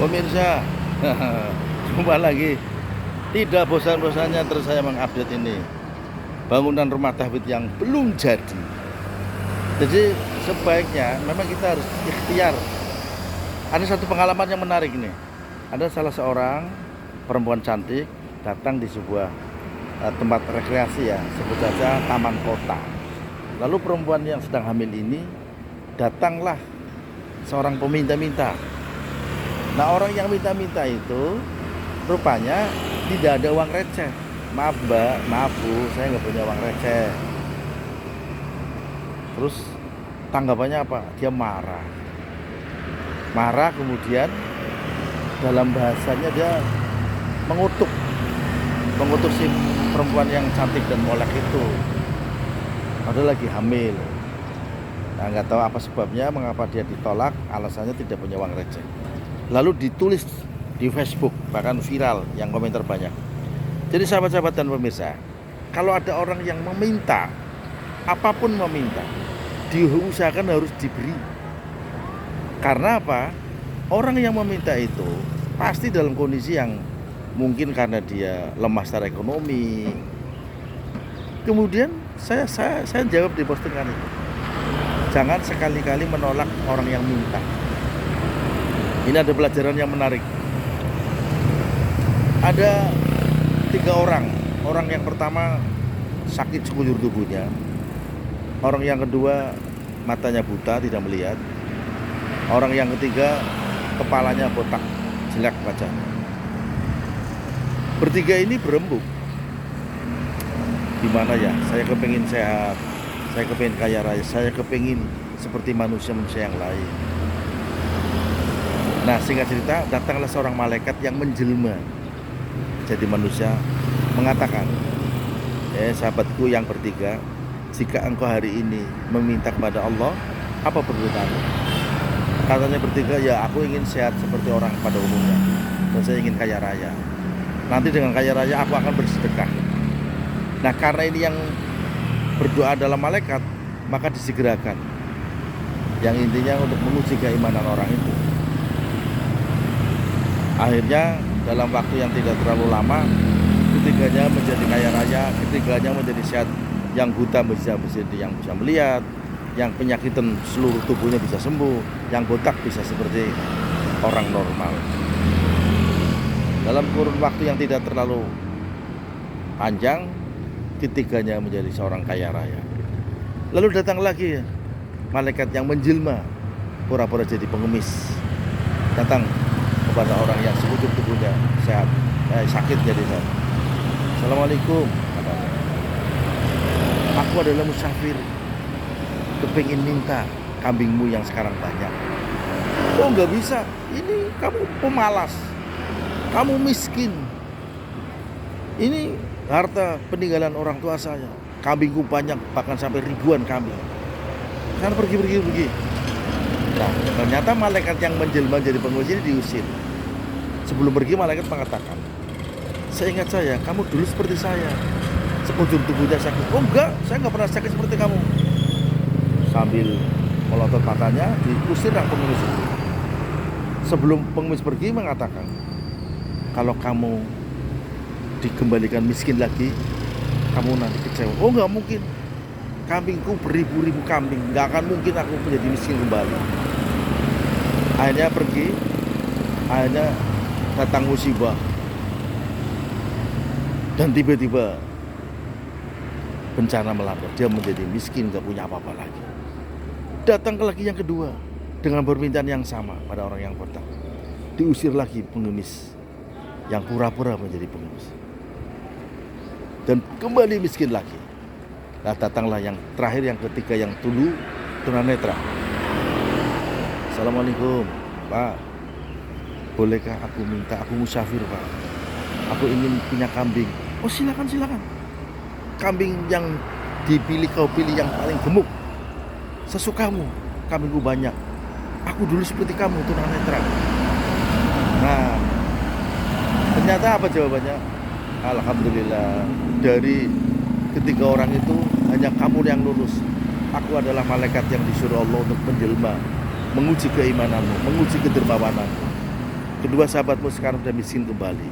Pemirsa, jumpa lagi. Tidak bosan-bosannya terus saya mengupdate ini bangunan rumah tahfidz yang belum jadi. Jadi sebaiknya memang kita harus ikhtiar. Ada satu pengalaman yang menarik nih. Ada salah seorang perempuan cantik datang di sebuah tempat rekreasi, ya, sebut saja taman kota. Lalu perempuan yang sedang hamil ini datanglah seorang peminta-minta. Nah, orang yang minta-minta itu rupanya tidak ada uang receh. Maaf mbak, maaf bu, saya nggak punya uang receh. Terus tanggapannya apa? Dia marah. Marah, kemudian dalam bahasanya dia mengutuk si perempuan yang cantik dan molek itu. Padahal lagi hamil. Nah, nggak tahu apa sebabnya, mengapa dia ditolak. Alasannya tidak punya uang receh. Lalu ditulis di Facebook, bahkan viral, yang komentar banyak. Jadi sahabat-sahabat dan pemirsa, kalau ada orang yang meminta, apapun meminta, diusahakan harus diberi. Karena apa? Orang yang meminta itu pasti dalam kondisi yang mungkin karena dia lemah secara ekonomi. Kemudian saya jawab di postingan itu, jangan sekali-kali menolak orang yang minta. Ini ada pelajaran yang menarik. Ada 3 orang. Orang yang pertama sakit sekujur tubuhnya. Orang yang kedua matanya buta, tidak melihat. Orang yang ketiga kepalanya botak, jelek wajahnya. Bertiga ini berembuk. Gimana ya? Saya kepingin sehat, saya kepingin kaya raya, saya kepingin seperti manusia-manusia yang lain. Nah, singkat cerita, datanglah seorang malaikat yang menjelma jadi manusia, mengatakan, sahabatku yang bertiga, jika engkau hari ini meminta kepada Allah, apa permintaanmu? Katanya bertiga, ya aku ingin sehat seperti orang pada umumnya, dan saya ingin kaya raya. Nanti dengan kaya raya aku akan bersedekah. Nah, karena ini yang berdoa adalah malaikat, maka disegerakan. Yang intinya untuk menguji keimanan orang itu. Akhirnya dalam waktu yang tidak terlalu lama, ketiganya menjadi kaya raya, ketiganya menjadi sehat. Yang buta bisa menjadi yang bisa melihat, yang penyakitan seluruh tubuhnya bisa sembuh, yang botak bisa seperti orang normal. Dalam kurun waktu yang tidak terlalu panjang, ketiganya menjadi seorang kaya raya. Lalu datang lagi malaikat yang menjelma, pura-pura jadi pengemis, datang kepada orang yang sekujur tubuhnya sehat, sakit jadi sehat. Assalamualaikum, katanya. Aku adalah musafir, kepingin minta kambingmu yang sekarang banyak. Oh, nggak bisa, ini kamu pemalas, kamu miskin. Ini harta peninggalan orang tua saya, kambingku banyak, bahkan sampai ribuan kambing. Sana pergi. Nah, ternyata malaikat yang menjelma jadi pengemis ini diusir. Sebelum pergi, malaikat mengatakan, seingat saya, kamu dulu seperti saya, sekujur tubuhnya sakit. Oh enggak, saya nggak pernah sakit seperti kamu. Sambil melotot matanya, diusir pengemis itu. Sebelum pengemis pergi, mengatakan, kalau kamu dikembalikan miskin lagi, kamu nanti kecewa. Oh nggak mungkin, kambingku beribu-ribu kambing, nggak akan mungkin aku menjadi miskin kembali. Akhirnya pergi, akhirnya datang musibah, dan tiba-tiba bencana melanda. Dia menjadi miskin, nggak punya apa-apa lagi. Datang lagi yang kedua dengan permintaan yang sama pada orang yang botak. Diusir lagi pengemis yang pura-pura menjadi pengemis, dan kembali miskin lagi. Nah, datanglah yang terakhir, yang ketiga, yang tunanetra. Assalamualaikum, Pak. Bolehkah aku minta, aku musafir Pak. Aku ingin punya kambing. Oh silakan. Kambing yang dipilih, kau pilih yang paling gemuk, sesukamu. Kambingku banyak. Aku dulu seperti kamu, tunanetra. Nah, ternyata apa jawabannya? Alhamdulillah, dari ketiga orang itu hanya kamu yang lulus. Aku adalah malaikat yang disuruh Allah untuk menjelma, menguji keimananmu, menguji kedermawananmu. Kedua sahabatmu sekarang sudah miskin kembali.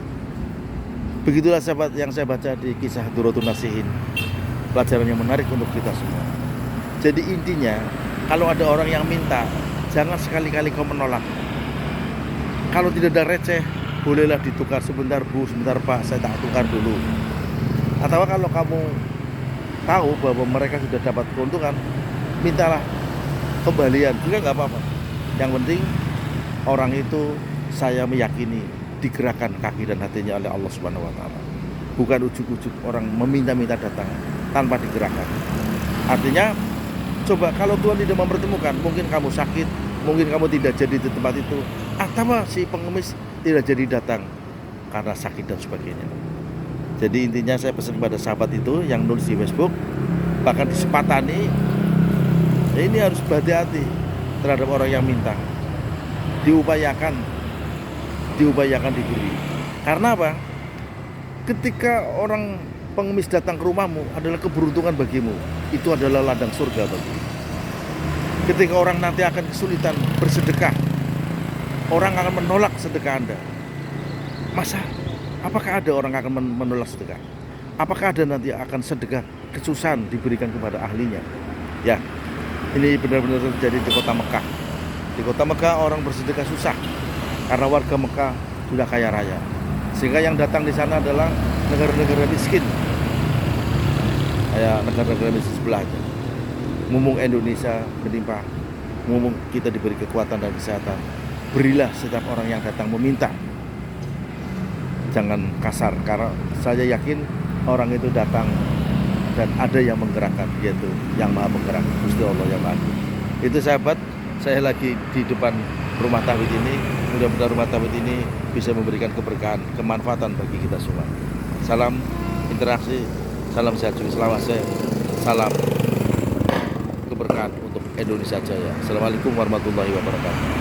Begitulah sahabat yang saya baca di kisah Durratun Nasihin. Pelajaran yang menarik untuk kita semua. Jadi intinya, kalau ada orang yang minta, jangan sekali-kali kau menolak. Kalau tidak ada receh, bolehlah ditukar. Sebentar Bu, sebentar Pak, saya tak tukar dulu. Atau kalau kamu tahu bahwa mereka sudah dapat keuntungan, mintalah kembalian juga nggak apa-apa. Yang penting orang itu saya meyakini digerakkan kaki dan hatinya oleh Allah Subhanahu wa taala. Bukan ujuk-ujuk orang meminta-minta datang tanpa digerakkan. Artinya coba kalau Tuhan tidak mempertemukan, mungkin kamu sakit, mungkin kamu tidak jadi di tempat itu, atau si pengemis tidak jadi datang karena sakit dan sebagainya. Jadi intinya saya pesan kepada sahabat itu yang nulis di Facebook, bahkan disepatani, ini harus berhati-hati terhadap orang yang minta. Diupayakan diberi. Karena apa? Ketika orang pengemis datang ke rumahmu adalah keberuntungan bagimu. Itu adalah ladang surga bagimu. Ketika orang nanti akan kesulitan bersedekah, orang akan menolak sedekah Anda. Masa? Apakah ada orang akan menolak sedekah? Apakah ada nanti akan sedekah kesusahan diberikan kepada ahlinya? Ya, ini benar-benar terjadi di kota Mekah. Di kota Mekah orang bersedekah susah karena warga Mekah sudah kaya raya. Sehingga yang datang di sana adalah negara-negara miskin. Kayak negara-negara miskin sebelahnya. Mumpung Indonesia menimpa, mumpung kita diberi kekuatan dan kesehatan, berilah setiap orang yang datang meminta. Jangan kasar, karena saya yakin orang itu datang dan ada yang menggerakkan, yaitu yang Maha Penggerak, Gusti Allah yang Maha Agung. Itu sahabat, saya lagi di depan rumah tauhid ini. Mudah-mudahan rumah tauhid ini bisa memberikan keberkahan, kemanfaatan bagi kita semua. Salam interaksi, salam sehat, salam keberkahan untuk Indonesia Jaya. Assalamualaikum warahmatullahi wabarakatuh.